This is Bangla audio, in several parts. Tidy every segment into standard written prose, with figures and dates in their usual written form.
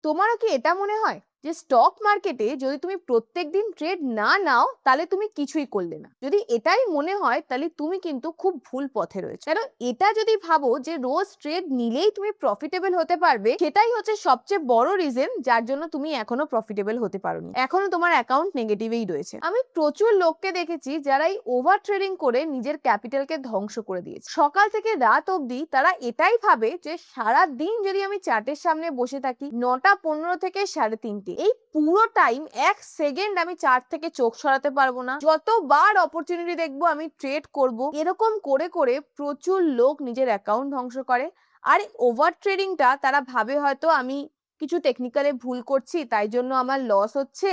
তোমারও কি এটা মনে হয় যে স্টক মার্কেটে যদি তুমি প্রত্যেকদিন ট্রেড না নাও তাহলে তুমি কিছুই করলে না? যদি এটাই মনে হয় তাহলে তুমি কিন্তু খুব ভুল পথে রয়েছে। কারণ এটা যদি ভাবো যে রোজ ট্রেড নিলেই তুমি প্রফিটেবল হতে পারবে, সেটাই হচ্ছে সবচেয়ে বড় রিজন যার জন্য তুমি এখনো প্রফিটেবল হতে পারোনি, এখনো তোমার অ্যাকাউন্ট নেগেটিভেই রয়েছে। আমি প্রচুর লোককে দেখেছি যারা এই ওভার ট্রেডিং করে নিজের ক্যাপিটালকে ধ্বংস করে দিয়েছে। সকাল থেকে রাত অবধি তারা এটাই ভাবে যে সারা দিন যদি আমি চার্টের সামনে বসে থাকি 9টা 15 থেকে 3:30, এই পুরো টাইম 1 সেকেন্ড আমি চার্ট থেকে চোখ সরাতে পারবো না, যতবার অপরচুনিটি দেখবো আমি ট্রেড করব। এরকম করে করে প্রচুর লোক নিজের অ্যাকাউন্ট ধ্বংস করে। আর ওভার ট্রেডিংটা তারা ভাবে হয়তো আমি কিছু টেকনিক্যালে ভুল করছি তাই জন্য আমার লস হচ্ছে,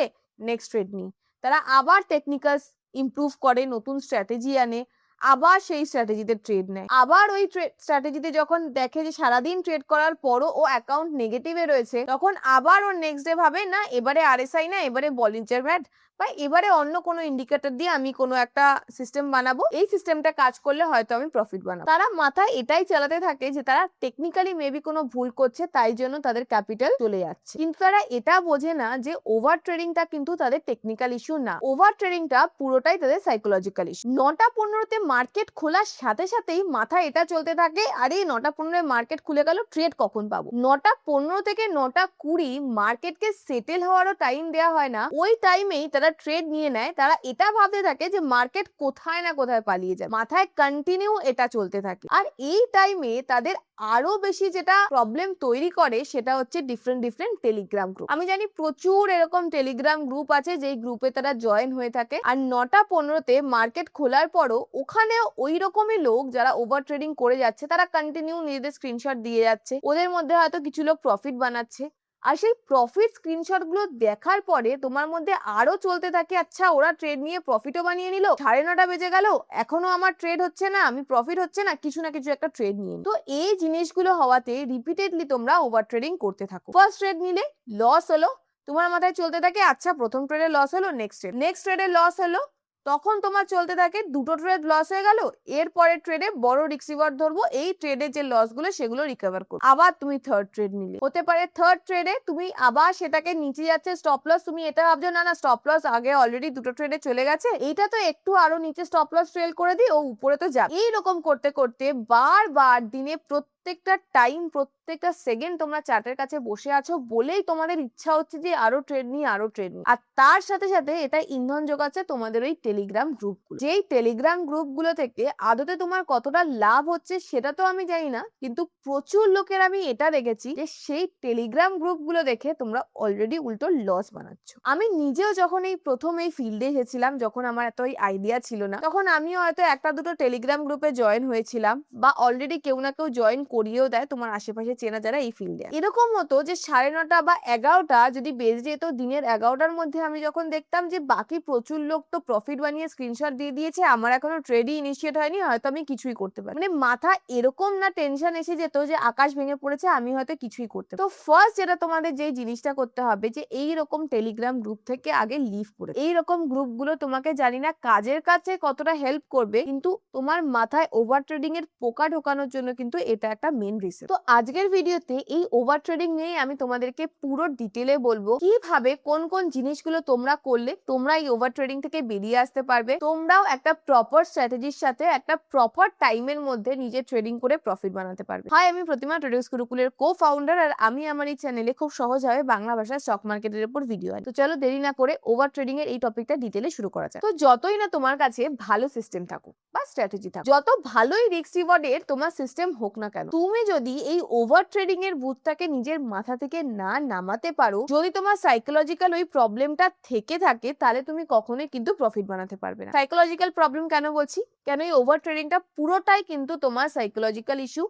নেক্সট ট্রেড নিই। তারা আবার টেকনিক্যাল ইমপ্রুভ করে, নতুন স্ট্র্যাটেজি আনে, আবার সেই স্ট্র্যাটেজিতে ট্রেড নেয়। আবার ওই স্ট্র্যাটেজিতে যখন দেখে যে সারাদিন ট্রেড করার পরও ও অ্যাকাউন্ট নেগেটিভে রয়েছে, তখন আবার ওর নেক্সট ডে ভাবে না এবারে আরএসআই না, এবারে বলিঞ্জার ব্যান্ড বা এবারে অন্য কোনো ইন্ডিকেটর দিয়ে আমি কোনো একটা সিস্টেম বানাবো, এই সিস্টেমটা কাজ করলে হয়তো আমি প্রফিট বানাবো। তারা মাথায় এটাই চালাতে থাকে যে তারা টেকনিক্যালি মেবি কোনো ভুল করছে তাই জন্য তাদের ক্যাপিটাল চলে যাচ্ছে। কিন্তু তারা এটা বোঝে না যে ওভার ট্রেডিংটা কিন্তু তাদের টেকনিক্যাল ইস্যু না, ওভার ট্রেডিংটা পুরোটাই তাদের সাইকোলজিক্যাল ইস্যু। 9টা 15-তে মার্কেট খোলার সাথে সাথেই মাথায় এটা চলতে থাকে, আরে 9টা 15-এ মার্কেট খুলে গেল, ট্রেড কখন পাবো? 9টা 15 থেকে 9টা 20 মার্কেটকে সেটেল হওয়ারও টাইম দেওয়া হয় না, ওই টাইমেই তারা ট্রেড নিয়ে নেয়। তারা এটা ভাবতে থাকে যে মার্কেট কোথায় না কোথায় পালিয়ে যায়, মাথায় কন্টিনিউ এটা চলতে থাকে। আর এই টাইমে তাদের আরো বেশি যেটা প্রবলেম তৈরি করে সেটা হচ্ছে ডিফারেন্ট ডিফারেন্ট টেলিগ্রাম গ্রুপ। আমি জানি প্রচুর এরকম টেলিগ্রাম গ্রুপ আছে যেই গ্রুপে তারা জয়েন হয়ে থাকে, আর 9টা 15-তে মার্কেট খোলার পরও ওখানে ওই রকমই লোক যারা ওভার ট্রেডিং করে যাচ্ছে তারা কন্টিনিউ নিজেদের স্ক্রিনশট দিয়ে যাচ্ছে। ওদের মধ্যে হয়তো কিছু লোক প্রফিট বানাচ্ছে, আর সেই প্রফিট স্ক্রিনশট গুলো দেখার পরে তোমার মধ্যে আরো চলতে থাকে, আচ্ছা ওরা ট্রেড নিয়ে প্রফিটও বানিয়ে নিল, 9:30 বেজে গেল এখনো আমার ট্রেড হচ্ছে না, আমি প্রফিট হচ্ছে না, কিছু না কিছু একটা ট্রেড নিয়ে। তো এই জিনিসগুলো হওয়াতে রিপিটেডলি তোমরা ওভার ট্রেডিং করতে থাকো। ফার্স্ট ট্রেড নিলে লস হলো, তোমার মাথায় চলতে থাকে আচ্ছা প্রথম ট্রেডে লস হলো, নেক্সট ট্রেডে লস হলো, তখন তোমার চলতে থাকে দুটো ট্রেড লস হয়ে গেল, এর পরের ট্রেডে বড় রিস্ক রিওয়ার্ড ধরবো, এই ট্রেডে যে লস গুলো সেগুলো রিকভার করবো। আবার তুমি থার্ড ট্রেড নিলে, হতে পারে থার্ড ট্রেডে তুমি আবার সেটাকে নিচে যাচ্ছে স্টপ লস, তুমি এটা ভাবছো না না স্টপ লস আগে অলরেডি দুটো ট্রেডে চলে গেছে, এইটা তো একটু আরো নিচে স্টপ লস ট্রেল করে দিই, ও উপরে তো যাবে। এইরকম করতে করতে বারবার দিনে প্রত্যেকটা টাইম প্রত্যেকটা সেকেন্ড তোমরা চার্টের কাছে বসে আছো বলেই তোমাদের ইচ্ছা হচ্ছে যে আরো ট্রেড নিই আরো ট্রেড নিই। আর তার সাথে সাথে এটা ইন্ধন যোগাচ্ছে তোমাদের ওই টেলিগ্রাম গ্রুপগুলো। যেই টেলিগ্রাম গ্রুপগুলো থেকে আদতে তোমার কতটা লাভ হচ্ছে সেটা তো আমি জানি না, কিন্তু প্রচুর লোকের আমি এটা দেখেছি যে সেই টেলিগ্রাম গ্রুপগুলো দেখে তোমরা অলরেডি উল্টো লস বানাচ্ছ। আমি নিজেও যখন এই প্রথম এই ফিল্ডে এসেছিলাম, যখন আমার এত আইডিয়া ছিল না, তখন আমিও হয়তো একটা দুটো টেলিগ্রাম গ্রুপে জয়েন হয়েছিলাম, বা অলরেডি কেউ না কেউ জয়েন করিয়েও দেয় তোমার আশেপাশে চেনা যারা এই ফিল্ডে। এরকম হতো যে 9:30 বা 11টা যদি বেজে যেত, দিনের 11টার মধ্যে আমি যখন দেখতাম যে বাকি প্রচুর লোক তো প্রফিট বানিয়ে স্ক্রিনশট দিয়ে দিয়েছে, আমার এখনো ট্রেডই ইনিশিয়েট হয়নি, হয়তো আমি কিছুই করতে পারি, মানে মাথা এরকম না টেনশন এসে যেত যে আকাশ ভেঙে পড়েছে, আমি হয়তো কিছুই করতে। তো ফার্স্ট যেটা তোমাদের যে জিনিসটা করতে হবে যে এই রকম টেলিগ্রাম গ্রুপ থেকে আগে লিভ করে, এই রকম গ্রুপগুলো তোমাকে জানি না কাজের কাছে কতটা হেল্প করবে, কিন্তু তোমার মাথায় ওভার ট্রেডিং এর পোকা ঢোকানোর জন্য কিন্তু এটা একটা মেন রিজন। তো আজকের ভিডিওতে এই ওভার ট্রেডিং নিয়ে আমি তোমাদেরকে পুরো ডিটেলে বলবো কিভাবে কোন কোন জিনিসগুলো তোমরা করলে তোমরা এই ওভার ট্রেডিং থেকে বেরিয়ে আসতে পারবে, তোমরাও একটা প্রপার স্ট্র্যাটেজির সাথে একটা প্রপার টাইমের মধ্যে নিজে ট্রেডিং করে প্রফিট বানাতে পারবে। হাই, আমি প্রতিমা, ট্রেডার্স গুরুকুলের কো-ফাউন্ডার, আর আমি আমার এই চ্যানেলে খুব সহজভাবে বাংলা ভাষায় স্টক মার্কেটের উপর ভিডিও আনি। তো চলো দেরি না করে ওভার ট্রেডিং এর এই টপিকটা ডিটেলে শুরু করা যাক। তো যতই না তোমার কাছে ভালো সিস্টেম থাকুক বা স্ট্র্যাটেজি থাকুক, যত ভালোই রিস্ক রিওয়ার্ডের তোমার সিস্টেম হোক না কেন, তুমি যদি এই ওভার ট্রেডিং এর ভূতটাকে নিজের মাথা থেকে না নামাতে পারো, যদি তোমার সাইকোলজিক্যাল ওই প্রবলেমটা থেকে থাকে, তাহলে তুমি কখনোই কিন্তু প্রফিট বানাতে পারবে না। সাইকোলজিক্যাল প্রবলেম কেন বলছি, কেন এই ওভার ট্রেডিংটা পুরোটাই কিন্তু তোমার সাইকোলজিক্যাল ইস্যু,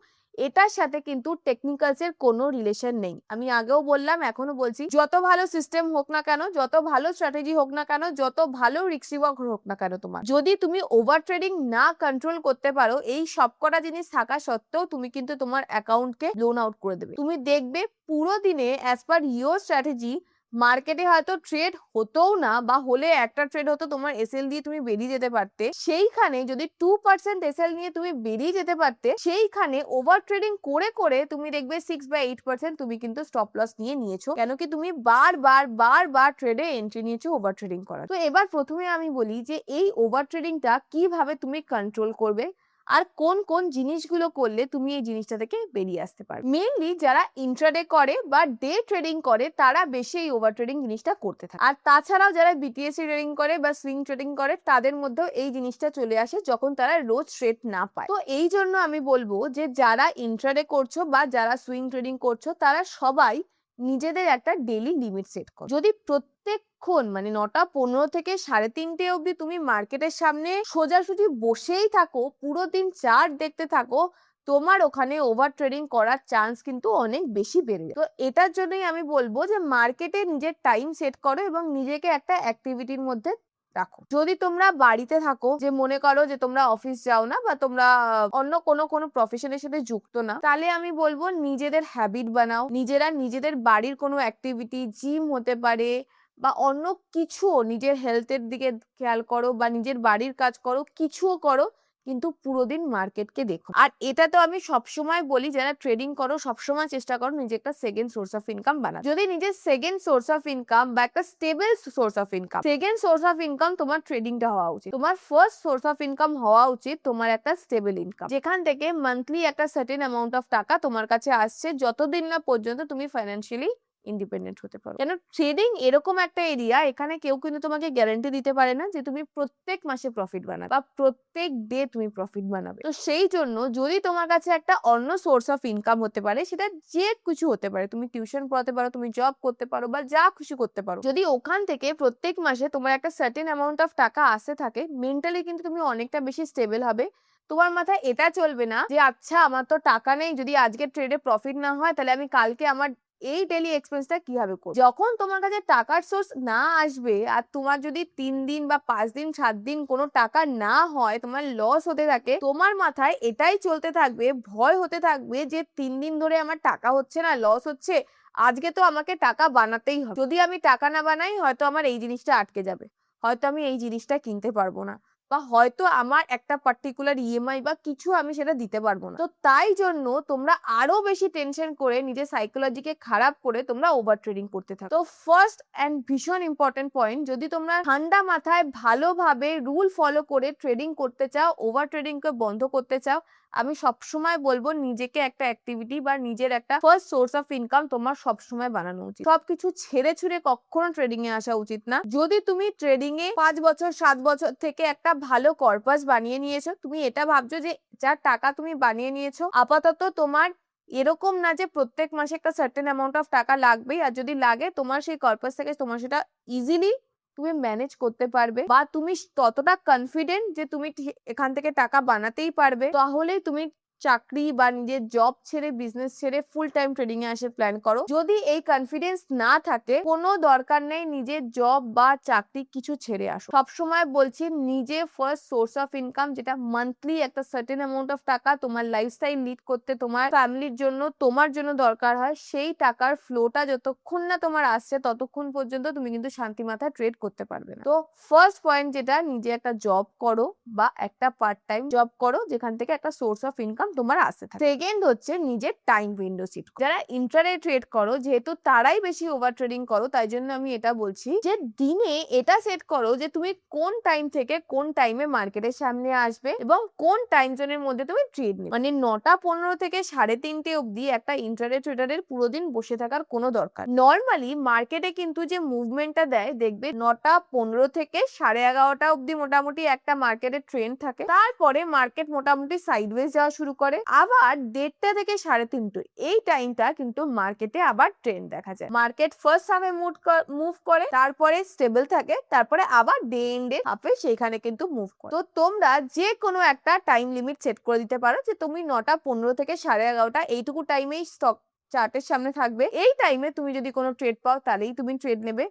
এটার সাথে কিন্তু টেকনিক্যালস এর কোনো রিলেশন নেই। আমি আগেও বললাম এখনো বলছি, যত ভালো সিস্টেম হোক না কেন, যত ভালো স্ট্র্যাটেজি হোক না কেন, যত ভালো রিস্ক রিওয়ার্ড হোক না কেন, তোমার যদি তুমি ওভার ট্রেডিং না কন্ট্রোল করতে পারো, এই সবকটা জিনিস থাকা সত্ত্বেও তুমি কিন্তু তোমার অ্যাকাউন্টকে ব্লোন আউট করে দেবে। তুমি দেখবে পুরো দিনে অ্যাজ পার ইয়োর স্ট্র্যাটেজি মার্কেটে হয়তো ট্রেড হতোও না বা হলে একটা ট্রেড হতো তোমার এসএল দিয়ে তুমি বেরিয়ে যেতে পারতে, সেইখানে যদি 2% এসএল নিয়ে তুমি বেরিয়ে যেতে পারতে, সেইখানে ওভার ট্রেডিং করে করে তুমি দেখবে 6 বা 8% তুমি কিন্তু স্টপ লস নিয়ে নিয়েছো, কেন কি তুমি বারবার ট্রেডে এন্ট্রি নিয়েছো ওভার ট্রেডিং করার। তো এবার প্রথমে আমি বলি যে এই ওভার ট্রেডিংটা কিভাবে তুমি কন্ট্রোল করবে আর কোন কোন জিনিসগুলো করলে তুমি এই জিনিসটা থেকে বেরিয়ে আসতে পারবে। মেইনলি যারা ইন্ট্রাডে করে বা ডে ট্রেডিং করে তারা বেশি এই ওভার ট্রেডিং জিনিসটা করতে থাকে, আর তাছাড়াও যারা বিটিএসসি ট্রেডিং করে বা সুইং ট্রেডিং করে তাদের মধ্যেও এই জিনিসটা চলে আসে যখন তারা রোজ ট্রেড না পায়। তো এই জন্য আমি বলবো যে যারা ইন্ট্রাডে করছো বা যারা সুইং ট্রেডিং করছো তারা সবাই নিজেদের একটা ডেইলি লিমিট সেট করো। যদি প্রত্যেকক্ষণ মানে 9টা 15 থেকে 3:30 অবধি তুমি মার্কেটের সামনে সোজাসুজি বসেই থাকো, পুরো দিন চার্ট দেখতে থাকো, তোমার ওখানে ওভার ট্রেডিং করার চান্স কিন্তু অনেক বেশি বেড়ে যায়। তো এটার জন্যই আমি বলবো যে মার্কেটে নিজের টাইম সেট করো এবং নিজেকে একটা অ্যাক্টিভিটির মধ্যে রাখো। যদি তোমরা বাড়িতে থাকো, যে মনে করো যে তোমরা অফিস যাও না বা তোমরা অন্য কোনো প্রফেশনের সাথে যুক্ত না, তাহলে আমি বলবো নিজেদের হ্যাবিট বানাও, নিজেদের বাড়ির কোনো অ্যাক্টিভিটি, জিম হতে পারে বা অন্য কিছুও, নিজের হেলথের দিকে খেয়াল করো বা নিজের বাড়ির কাজ করো, কিছুও করো, কিন্তু পুরো দিন মার্কেটকে দেখো। আর এটা তো আমি সবসময় বলি, যারা ট্রেডিং করো সবসময় চেষ্টা করো নিজে একটা সেকেন্ড সোর্স অফ ইনকাম বানাতে। যদি নিজের সেকেন্ড সোর্স অফ ইনকাম বা একটা stable source of income, second source of income তোমার ট্রেডিংটা হওয়া উচিত। তোমার ফার্স্ট সোর্স অফ ইনকাম হওয়া উচিত তোমার একটা স্টেবল ইনকাম, যেখান থেকে মান্থলি একটা সার্টেন অ্যামাউন্ট অফ টাকা তোমার কাছে আসছে, যতদিন না পর্যন্ত তুমি ফাইন্যান্সিয়ালি ইন্ডিপেন্ডেন্ট হতে পারো। কেন ট্রেডিং এরকম একটা এরিয়া, এখানে কেউ কিন্তু তোমাকে গ্যারান্টি দিতে পারে না যে তুমি প্রত্যেক মাসে প্রফিট বানাবে বা প্রত্যেক ডে তুমি প্রফিট বানাবে। তো সেই জন্য যদি তোমার কাছে একটা অন্য সোর্স অফ ইনকাম হতে পারে, সেটা যে কিছু হতে পারে, তুমি টিউশন পড়াতে পারো, তুমি জব করতে পারো বা যা খুশি করতে পারো, যদি ওখান থেকে প্রত্যেক মাসে তোমার একটা সার্টেন অ্যামাউন্ট অফ টাকা আসতে থাকে, মেন্টালি কিন্তু তুমি অনেকটা বেশি স্টেবল হবে। তোমার মাথায় এটা চলবে না যে আচ্ছা আমার তো টাকা নেই, যদি আজকে ট্রেডে প্রফিট না হয় তাহলে আমি কালকে আমার এই ডেইলি এক্সপেন্সটা কিভাবে করব। যখন তোমার কাছে টাকার সোর্স না আসবে আর তোমার যদি 3 দিন বা 5 দিন 7 দিন কোনো টাকা না হয়, তোমার লস হতে থাকে, তোমার মাথায় এটাই চলতে থাকবে, ভয় হতে থাকবে যে 3 দিন ধরে আমার টাকা হচ্ছে না, লস হচ্ছে, আজকে তো আমাকে টাকা বানাতেই হবে, যদি আমি টাকা না বানাই হয়তো আমার এই জিনিসটা আটকে যাবে, হয়তো আমি এই জিনিসটা কিনতে পারবো না, বা হয়তো আমার একটা পার্টিকুলার ইএমআই বা কিছু আমি সেটা দিতে পারবো না। তো তাই জন্য তোমরা আরো বেশি টেনশন করে নিজের সাইকোলজিকে খারাপ করে তোমরা ওভার ট্রেডিং করতে থাকো। তো ফার্স্ট এন্ড ভীষণ ইম্পর্টেন্ট পয়েন্ট, যদি তোমরা ঠান্ডা মাথায় ভালোভাবে রুল ফলো করে ট্রেডিং করতে চাও, ওভার ট্রেডিং কে বন্ধ করতে চাও, আমি সবসময় বলবো নিজেকে একটা অ্যাক্টিভিটি বা নিজের একটা ফার্স্ট সোর্স অফ ইনকাম তোমার সবসময় বানানো উচিত। সবকিছু ছেড়ে ছুড়ে কখনো ট্রেডিং এ আসা উচিত না। যদি তুমি ট্রেডিং এ 5 বছর 7 বছর থেকে একটা ভালো কর্পাস বানিয়ে নিয়েছো, তুমি এটা ভাবছো যে যার টাকা তুমি বানিয়ে নিয়েছো, আপাতত তোমার এরকম না যে প্রত্যেক মাসে একটা সার্টেন অ্যামাউন্ট অফ টাকা লাগবেই, আর যদি লাগে তোমার সেই কর্পাস থেকে তোমার সেটা ইজিলি তুমি ম্যানেজ করতে পারবে বা তুমি ততটা কনফিডেন্ট যে তুমি এখান থেকে টাকা বানাতেই পারবে, তাহলেই তুমি চাকরি বা নিজের জব ছেড়ে, বিজনেস ছেড়ে ফুল টাইম ট্রেডিং এ আসে প্ল্যান করো। যদি এই কনফিডেন্স না থাকে, কোনো দরকার নেই নিজের জব বা চাকরি কিছু ছেড়ে আসো। সবসময় বলছি নিজে ফার্স্ট সোর্স অফ ইনকাম, যেটা মান্থলি একটা সার্টেন অ্যামাউন্ট অফ টাকা তোমার লাইফস্টাইল লিড করতে, তোমার ফ্যামিলির জন্য, তোমার জন্য দরকার হয়, সেই টাকার ফ্লোটা যতক্ষণ না তোমার আসছে ততক্ষণ পর্যন্ত তুমি কিন্তু শান্তি মাথায় ট্রেড করতে পারবে না। তো ফার্স্ট পয়েন্ট যেটা, নিজে একটা জব করো বা একটা পার্ট টাইম জব করো যেখান থেকে একটা সোর্স অফ ইনকাম তোমার আসতে থাকে। সেকেন্ড হচ্ছে নিজের টাইম উইন্ডো সেট। যারা ইন্ট্রাডে ট্রেড করো, যেহেতু তারাই বেশি ওভার ট্রেডিং করো, তাই জন্য আমি এটা বলছি যে দিনে এটা সেট করো যে তুমি কোন টাইম থেকে কোন টাইমে মার্কেটের সামনে আসবে এবং কোন টাইম জোনের মধ্যে তুমি ট্রেড নেবে। মানে 9টা 15 থেকে 3:30 অবধি একটা ইন্ট্রাডে ট্রেডারের পুরো দিন বসে থাকার কোনো দরকার। নর্মালি মার্কেটে কিন্তু যে মুভমেন্টটা দেয়, দেখবে 9টা 15 থেকে 11:30 অবধি মোটামুটি একটা মার্কেটের ট্রেন্ড থাকে, তারপরে মার্কেট মোটামুটি সাইডওয়েজ যাওয়া শুরু করে, আবার 1:30 থেকে 3:30 এই টাইমটা কিন্তু মার্কেটে আবার ট্রেন্ড দেখা যায়। মার্কেট ফার্স্ট হাফে মুভ করে, তারপরে স্টেবল থাকে, তারপরে আবার ডে এন্ডে হাফে সেইখানে কিন্তু মুভ করে। তো তোমরা যে কোনো একটা টাইম লিমিট সেট করে দিতে পারো যে তুমি 9টা 15 থেকে 11:30 এইটুকু টাইমেই স্টক চার্টের সামনে থাকবে, এই টাইমে তুমি যদি কোনো ট্রেড পাও তাহলেই তুমি ট্রেড নেবে,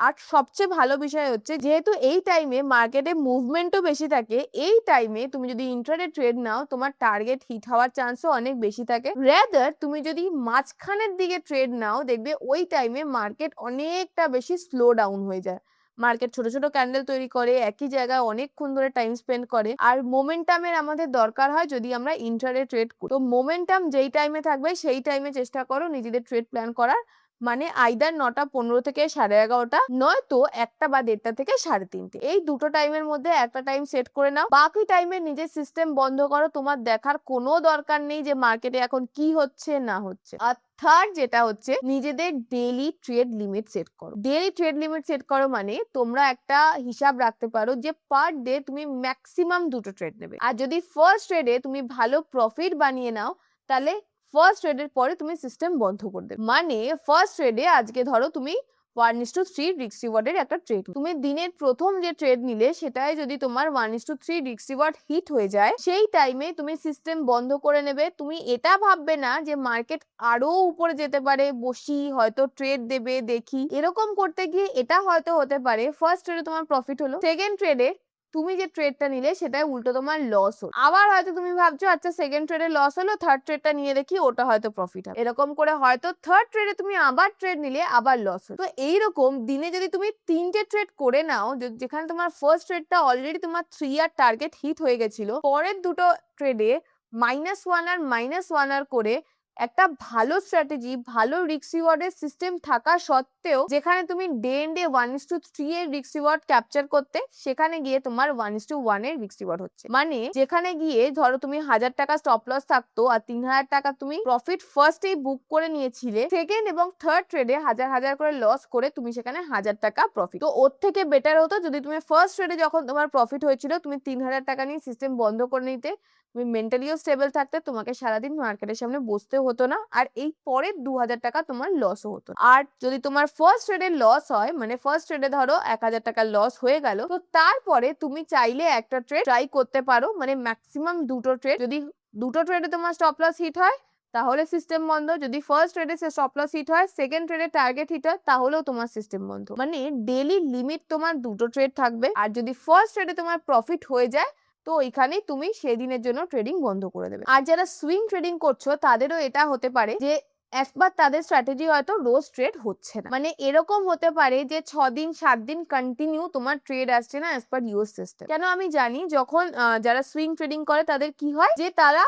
আর সবচেয়ে ভালো বিষয় হচ্ছে যেহেতু এই টাইমে মার্কেটে মুভমেন্টও বেশি থাকে, এই টাইমে তুমি যদি ইন্ট্রাডে ট্রেড নাও তোমার টার্গেট হিট হওয়ার চান্সও অনেক বেশি থাকে। রেদার তুমি যদি মাঝখানের দিকে ট্রেড নাও দেখবে ওই টাইমে মার্কেট অনেকটা বেশি স্লো ডাউন হয়ে যায়। মার্কেট ছোট ছোট ক্যান্ডেল তৈরি করে, একই জায়গায় অনেকক্ষণ ধরে টাইম স্পেন্ড করে। আর মোমেন্টামের আমাদের দরকার হয় যদি আমরা ইন্ট্রাডে ট্রেড করি। তো মোমেন্টাম যেই টাইমে থাকবে সেই টাইমে চেষ্টা করো নিজেদের ট্রেড প্ল্যান করার। মানে আইদার 9:15 থেকে 11:30, নয়তো 1টা বা 1:30 থেকে 3:30, এই দুটো টাইমের মধ্যে একটা টাইম সেট করে নাও। বাকি টাইমে নিজের সিস্টেম বন্ধ করো, তোমার দেখার কোনো দরকার নেই যে মার্কেটে এখন কি হচ্ছে না হচ্ছে। আর থার্ড যেটা হচ্ছে নিজেদের ডেইলি ট্রেড লিমিট সেট করো। ডেইলি ট্রেড লিমিট সেট করো মানে তোমরা একটা হিসাব রাখতে পারো যে পার ডে তুমি ম্যাক্সিমাম 2টো ট্রেড নেবে। আর যদি ফার্স্ট ট্রেডে তুমি ভালো প্রফিট বানিয়ে নাও তাহলে ফার্স্ট ট্রেডের পরে তুমি সিস্টেম বন্ধ করে দেবে। মানে ফার্স্ট ট্রেডে আজকে ধরো তুমি 1:3 রিস্ক রিওয়ার্ডের একটা ট্রেড, তুমি দিনের প্রথম যে ট্রেড নিলে সেটাই যদি তোমার 1:3 রিস্ক রিওয়ার্ড হিট হয়ে যায় সেই টাইমে তুমি সিস্টেম বন্ধ করে নেবে। তুমি এটা ভাববে না যে মার্কেট আরো উপরে যেতে পারে, বসি হয়তো ট্রেড দেবে দেখি, এরকম করতে গিয়ে এটা হয়তো হতে পারে ফার্স্ট ট্রেডে তোমার প্রফিট হলো, সেকেন্ড ট্রেডে তুমি যে ট্রেডটা নিলে সেটাই উল্টো তোমার লস হলো। আবার হয়তো তুমি ভাবছো আচ্ছা সেকেন্ড ট্রেডে লস হলো, থার্ড ট্রেডটা নিয়ে দেখি ওটা হয়তো প্রফিট হবে, এরকম করে হয়তো থার্ড ট্রেডে তুমি আবার ট্রেড নিলে আবার লস হলো। তো এইরকম দিনে যদি তুমি 3টে ট্রেড করে নাও, যেখানে তোমার ফার্স্ট ট্রেডটা অলরেডি তোমার 3 আর টার্গেট হিট হয়ে গেছিল, পরের দুটো ট্রেডে -1 আর -1 আর করে একটা ভালো স্ট্র্যাটেজি, ভালো রিস্ক রিওয়ার্ডের সিস্টেম থাকা সত্ত্বেও যেখানে তুমি ডে এন্ডে 1:3 এর রিস্ক রিওয়ার্ড ক্যাপচার করতে, সেখানে গিয়ে তোমার 1:1 এর রিস্ক রিওয়ার্ড হচ্ছে। মানে যেখানে গিয়ে ধরো তুমি 1000 টাকা স্টপ লস থাকতো আর 3000 টাকা তুমি প্রফিট ফার্স্টেই বুক করে নিয়েছিলে, সেকেন্ড এবং থার্ড ট্রেডে 1000 করে লস করে তুমি সেখানে 1000 টাকা প্রফিট। তো ওর থেকে বেটার হতো যদি তুমি ফার্স্ট ট্রেডে যখন তোমার প্রফিট হয়েছিল তুমি 3000 টাকা নিয়ে সিস্টেম বন্ধ করে নিতে, তুমি মেন্টালিও স্টেবল থাকতে, তোমাকে সারাদিন মার্কেটের সামনে বসতে হতো না, আর এই পরের 2000 টাকা তোমার লসও হতো। আর যদি তোমার ফার্স্ট ট্রেডে লস হয়, মানে ফার্স্ট ট্রেডে ধরো 1000 টাকা লস হয়ে গেল, তো তারপরে তুমি চাইলে একটা ট্রেড ট্রাই করতে পারো, মানে ম্যাক্সিমাম 2টো ট্রেড। যদি 2টো ট্রেডে তোমার স্টপ লস হিট হয় তাহলে সিস্টেম বন্ধ, যদি ফার্স্ট ট্রেডে স্টপ লস হিট হয়, সেকেন্ড ট্রেডে টার্গেট হিট হয়, তাহলেও তোমার সিস্টেম বন্ধ। মানে ডেইলি লিমিট তোমার 2টো ট্রেড থাকবে। আর যদি ফার্স্ট ট্রেডে তোমার প্রফিট হয়ে যায় তো এখানেই তুমি সেদিনের জন্য ট্রেডিং বন্ধ করে দেবে। আর যারা সুইং ট্রেডিং করছো তাদেরও এটা হতে পারে যে একবার তাদের স্ট্র্যাটেজি হয়তো রোজ ট্রেড হচ্ছে না, মানে এরকম হতে পারে যে 6 দিন 7 দিন কন্টিনিউ তোমার ট্রেড আসছে না অ্যাজ পার ইউএস সিস্টেম। কেন আমি জানি যখন যারা সুইং ট্রেডিং করে তাদের কি হয় যে তারা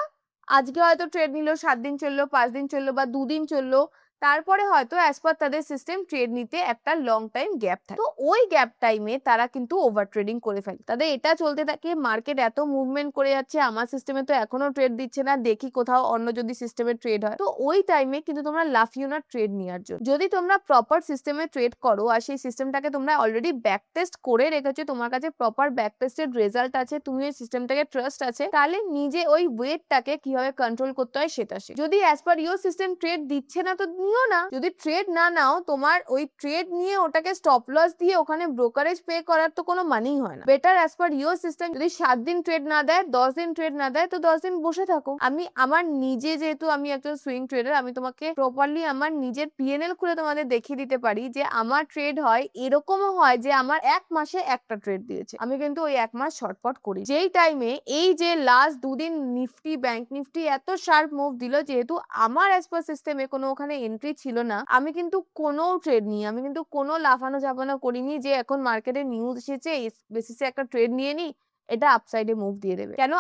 আজকে হয়তো ট্রেড নিল, 7 দিন চললো, 5 দিন চললো বা 2 দিন চললো, তারপরে হয়তো অ্যাজ পার তাদের সিস্টেম ট্রেড নিতে একটা লং টাইম গ্যাপ থাকে। তো ওই গ্যাপ টাইমে তারা কিন্তু ওভার ট্রেডিং করে ফেলে, তাদের এটা চলতে থাকে মার্কেট এত মুভমেন্ট করে যাচ্ছে, আমার সিস্টেমে তো এখনো ট্রেড দিচ্ছে না, দেখি কোথাও অন্য যদি সিস্টেমে ট্রেড হয়। তো ওই টাইমে কিন্তু তোমরা লাফিও না ট্রেড নেওয়ার জন্য। যদি তোমরা প্রপার সিস্টেমে ট্রেড করো আর সেই সিস্টেমটাকে তোমরা অলরেডি ব্যাক টেস্ট করে রেখেছো, তোমার কাছে প্রপার ব্যাক টেস্টেড রেজাল্ট আছে, তুমি ওই সিস্টেমটাকে ট্রাস্ট আছে, তাহলে নিজে ওই ওয়েটটাকে কিভাবে কন্ট্রোল করতে হয় সেটা শেখো। যদি as per your system trade দিচ্ছে না তো নিও না, যদি ট্রেড না নাও তোমার ওই ট্রেড নিয়ে ওটাকে স্টপ লস দিয়ে ওখানে ব্রোকারেজ পে করার তো কোনো মানেই হয় না। Better as per your system যদি 7 দিন ট্রেড না দেয়, 10 দিন ট্রেড না দেয়, তো 10 দিন বসে থাকো। আমি আমার নিজে যেহেতু আমি একজন সুইং ট্রেডার, আমি তোমাকে প্রপারলি আমার নিজের পিএনএল খুলে তোমাদের দেখিয়ে দিতে পারি যে আমার ট্রেড হয়, এরকমও হয় যে আমার 1 মাসে একটা ট্রেড দিয়েছে, আমি কিন্তু ওই 1 মাস শর্টপট করি। যেই টাইমে এই যে লাস্ট 2 দিন নিফটি ব্যাংক নিফটি এত শার্প মুভ দিল, যেহেতু আমার অ্যাজ পার সিস্টেমে কোনো ওখানে এন্ট্রি ছিল না, আমি কিন্তু কোনো ট্রেড নিই, আমি কিন্তু কোনো লাফানো ঝাপানো করিনি যে এখন মার্কেটে নিউজ এসেছে এই বেসিসে একটা ট্রেড নিয়ে নি, এটা আপসাইডে মুভ দিয়ে দেবে। কেন?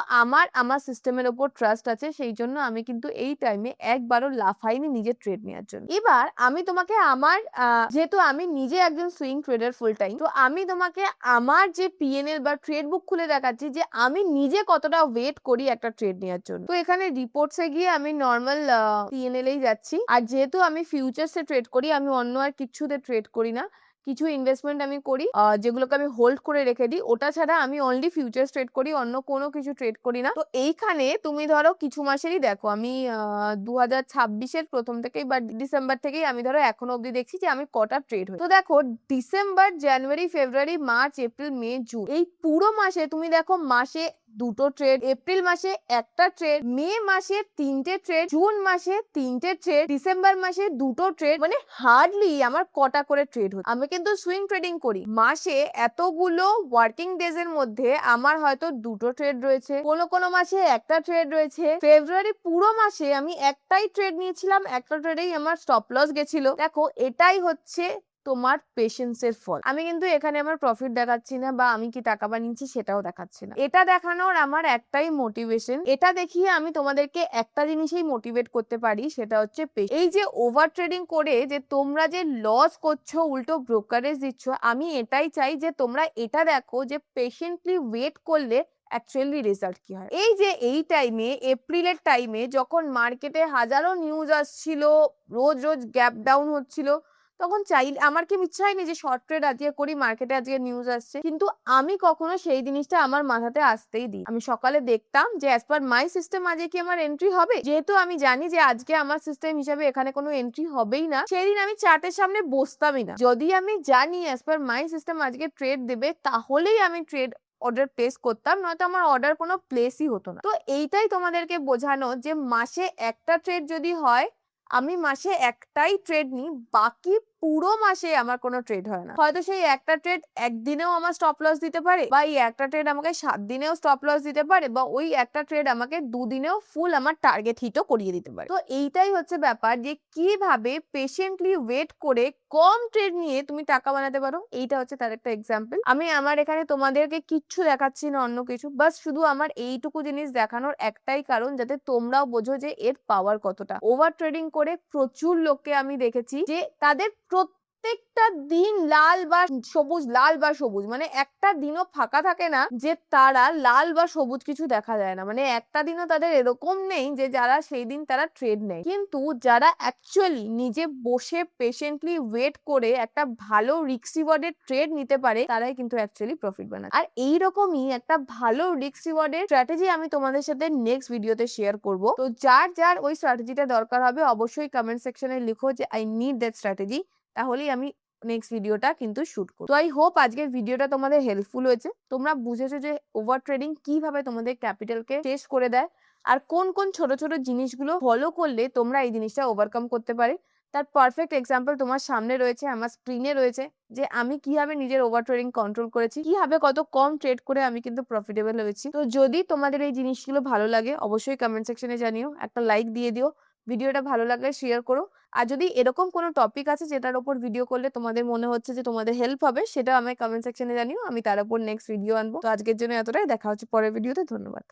আমার সিস্টেমের উপর ট্রাস্ট আছে, সেই জন্য আমি কিন্তু এই টাইমে একবারও লাফাইনি নিজের ট্রেড নেওয়ার জন্য। এবার আমি তোমাকে আমার যেহেতু আমি নিজে একজন সুইং ট্রেডার ফুল টাইম, তো আমি তোমাকে আমার যে পিএনএল বা ট্রেড বুক খুলে দেখাচ্ছি যে আমি নিজে কতটা ওয়েট করি একটা ট্রেড নেওয়ার জন্য। তো এখানে রিপোর্টসে গিয়ে আমি নর্মাল পিএনএল এই যাচ্ছি, আর যেহেতু আমি ফিউচার্সে ট্রেড করি, আমি অন্য আর কিছুতে ট্রেড করি না। কিছু ইনভেস্টমেন্ট আমি করি যেগুলোকে আমি হোল্ড করে রেখে দিই, ওটা ছাড়া আমি অনলি ফিউচার্স ট্রেড করি, অন্য কোনো কিছু ট্রেড করি না। তো এইখানে তুমি ধরো কিছু মাসেরই দেখো, আমি 2026-এর প্রথম থেকেই বা ডিসেম্বর থেকেই আমি ধরো এখনো অব্দি দেখছি যে আমি কটা ট্রেড হই। তো দেখো ডিসেম্বর, জানুয়ারি, ফেব্রুয়ারি, মার্চ, এপ্রিল, মে, জুন, এই পুরো মাসে তুমি দেখো মাসে 2টো ট্রেড, এপ্রিল মাসে 1টা ট্রেড, মে মাসে 3টে ট্রেড, জুন মাসে 3টে ট্রেড, ডিসেম্বর মাসে 2টো ট্রেড, মানে হার্ডলি আমার কটা করে ট্রেড হচ্ছে। আমি কিন্তু সুইং ট্রেডিং করি, মাসে এতগুলো ওয়ার্কিং ডেজ এর মধ্যে আমার হয়তো 2টো ট্রেড রয়েছে, কোনো মাসে 1টা ট্রেড রয়েছে। ফেব্রুয়ারি পুরো মাসে আমি একটাই ট্রেড নিয়েছিলাম, একটা ট্রেডেই আমার স্টপ লস গেছিল। দেখো এটাই হচ্ছে তোমার পেশেন্সের ফল। আমি কিন্তু এখানে আমার প্রফিট দেখাচ্ছি না বা আমি কি টাকা বানিয়েছি সেটাও দেখাচ্ছি না। এটা দেখানোর আমার একটাই মোটিভেশন, এটা দেখিয়ে আমি তোমাদেরকে একটা জিনিসেই মোটিভেট করতে পারি, সেটা হচ্ছে এই যে ওভার ট্রেডিং করে যে তোমরা যে লস করছো, উল্টো ব্রোকারেজ দিচ্ছ, আমি এটাই চাই যে তোমরা এটা দেখো যে পেশেন্টলি ওয়েট করলে অ্যাকচুয়ালি রেজাল্ট কি হয়। এই যে এই টাইমে, এপ্রিলের টাইমে যখন মার্কেটে হাজারো নিউজ আসছিল, রোজ রোজ গ্যাপ ডাউন হচ্ছিল, তখন আমার কি ইচ্ছা হয়নি যে শর্ট ট্রেড আজকে করি, মার্কেটে আজকে নিউজ আসছে, কিন্তু আমি কখনো সেই জিনিসটা আমার মাথাতে আসতেই দিই। আমি সকালে দেখতাম যে অ্যাজ পার মাই সিস্টেম আজকে কি আমার এন্ট্রি হবে, যেহেতু আমি জানি যে আজকে আমার সিস্টেম হিসাবে এখানে কোনো এন্ট্রি হবেই না, সেই দিন আমি চার্টের সামনে বসতামই না। যদি আমি জানি অ্যাজ পার মাই সিস্টেম আজকে ট্রেড দেবে, তাহলেই আমি ট্রেড অর্ডার প্লেস করতাম, নয়তো আমার অর্ডার কোনো প্লেসই হতো না। তো এইটাই তোমাদেরকে বোঝানো যে মাসে একটা ট্রেড যদি হয়, আমি মাসে একটাই ট্রেড নিই, বাকি পুরো মাসে আমার কোনো ট্রেড হয় না। হয়তো সেই একটা ট্রেড একদিনেও আমার স্টপ লস দিতে পারে, বা এই একটা ট্রেড আমাকে 7 দিনেও স্টপ লস দিতে পারে, বা ওই একটা ট্রেড আমাকে 2 দিনেও ফুল আমার টার্গেট হিটও করিয়ে দিতে পারে। তো এইটাই হচ্ছে ব্যাপার, যে কিভাবে পেশেন্টলি ওয়েট করে কম ট্রেড নিয়ে তুমি টাকা বানাতে পারো। এইটা হচ্ছে তার একটা এক্সাম্পল। আমি আমার এখানে তোমাদেরকে কিচ্ছু দেখাচ্ছি না অন্য কিছু, বাস শুধু আমার এইটুকু জিনিস দেখানোর একটাই কারণ, যাতে তোমরাও বোঝো যে এর পাওয়ার কতটা। ওভার ট্রেডিং করে প্রচুর লোককে আমি দেখেছি যে তাদের প্রত্যেকটা দিন লাল বা সবুজ, লাল বা সবুজ, মানে একটা দিনও ফাঁকা থাকে না যে তারা লাল বা সবুজ কিছু দেখা যায় না, মানে একটা দিনও তাদের এরকম নেই যে যারা সেই দিন তারা ট্রেড নেয়। কিন্তু যারা অ্যাকচুয়ালি নিজে বসে পেশেন্টলি ওয়েট করে একটা ভালো রিস্ক রিওয়ার্ডের ট্রেড নিতে পারে, তারাই কিন্তু অ্যাকচুয়ালি প্রফিট বানায়। আর এইরকমই একটা ভালো রিস্ক রিওয়ার্ডের স্ট্র্যাটেজি আমি তোমাদের সাথে নেক্সট ভিডিওতে শেয়ার করব। তো যার যার ওই স্ট্র্যাটেজিটা দরকার হবে, অবশ্যই কমেন্ট সেকশনে লিখো যে আই নিড দ্যাট স্ট্র্যাটেজি, তাহলেই আমি নেক্সট ভিডিওটা কিন্তু শুট করব। তো আই হোপ আজকের ভিডিওটা তোমাদের হেল্পফুল হয়েছে, তোমরা বুঝেছো যে ওভার ট্রেডিং কিভাবে তোমাদের ক্যাপিটালকে শেষ করে দেয়, আর কোন কোন ছোট ছোট জিনিসগুলো ফলো করলে তোমরা এই জিনিসটা ওভারকাম করতে পারে। তার পারফেক্ট এক্সাম্পল তোমার সামনে রয়েছে, আমার স্ক্রিনে রয়েছে, যে আমি কিভাবে নিজের ওভার ট্রেডিং কন্ট্রোল করেছি, কিভাবে কত কম ট্রেড করে আমি কিন্তু প্রফিটেবল হয়েছি। তো যদি তোমাদের এই জিনিসগুলো ভালো লাগে, অবশ্যই কমেন্ট সেকশনে জানিও, একটা লাইক দিয়ে দিও, ভিডিওটা ভালো লাগলে শেয়ার করো। আর যদি এরকম কোনো টপিক আছে যেটার উপর ভিডিও করলে তোমাদের মনে হচ্ছে যে তোমাদের হেল্প হবে, সেটা আমায় কমেন্ট সেকশনে জানিও, আমি তার উপর নেক্সট ভিডিও আনবো। তো আজকের জন্য এতটাই, দেখা হচ্ছে পরের ভিডিওতে। ধন্যবাদ।